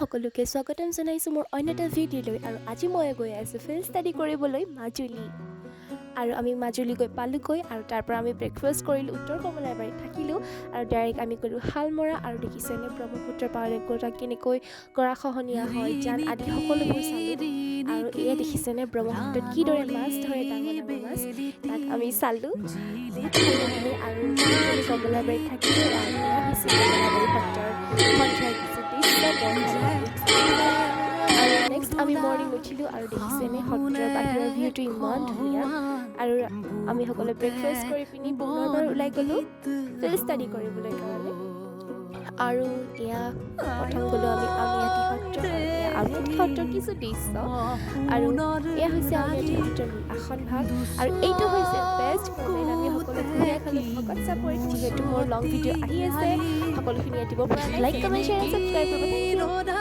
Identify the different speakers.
Speaker 1: সকলোকে স্বাগতম জনাইছোঁ মোৰ অন্য এটা ভিডিঅ'লৈ আৰু আজি মই গৈ আছোঁ ফিল্ড ষ্টাডি কৰিবলৈ মাজুলী আৰু আমি মাজুলী গৈ পালোঁগৈ আৰু তাৰ পৰা আমি ব্ৰেকফাষ্ট কৰিলোঁ উত্তৰ কমলাবাৰীত থাকিলোঁ আৰু ডাইৰেক্ট আমি গ'লোঁ শালমৰা আৰু দেখিছেনে ব্ৰহ্মপুত্ৰৰ পাৰত কেনেকৈ গৰাখহনীয়া হয় জান আদি সকলোবোৰ চালোঁ আৰু এয়া দেখিছেনে ব্ৰহ্মপুত্ৰত কিদৰে মাছ ধৰে ডাঙৰ ডাঙৰ মাছ তাক আমি চালোঁ বহুত ভাল লাগে আৰু কমলাবাৰীত থাকিলোঁ আৰু এয়া হৈছে কমলাবাৰী সত্ৰৰ সন্ধিয়াৰ কিছু দৃশ্য বৰ ভাল লাগে আৰু নেক্সট আমি মৰ্ণিং উঠিলোঁ আৰু দেখিছেনে সত্ৰৰ বাহিৰৰ ভিউটো ইমান ধুনীয়া আৰু আমি সকলোৱে ব্ৰেকফাষ্ট কৰি পিনি পুনৰবাৰ ওলাই গ'লোঁ ফিল্ড ষ্টাডি কৰিবলৈ কাৰণে আৰু এয়া প্ৰথম গ'লোঁ আমি আউনীআটী সত্ৰ আউনীআটী সত্ৰৰ কিছু দৃশ্য আৰু এয়া হৈছে আউনীআটী সত্ৰৰ আসন ভাগ আৰু এইটো হৈছে বেষ্ট মমেণ্ট আমি সকলোৱে ঘূৰাই খালোঁ ভকত চাপৰিত যিহেতু মোৰ লং ভিডিঅ' আহি আছে সকলোখিনি দিব পৰা লাইক কমেণ্ট শ্বেয়াৰ ছাবস্ক্ৰাইব কৰিব থেংক ইউ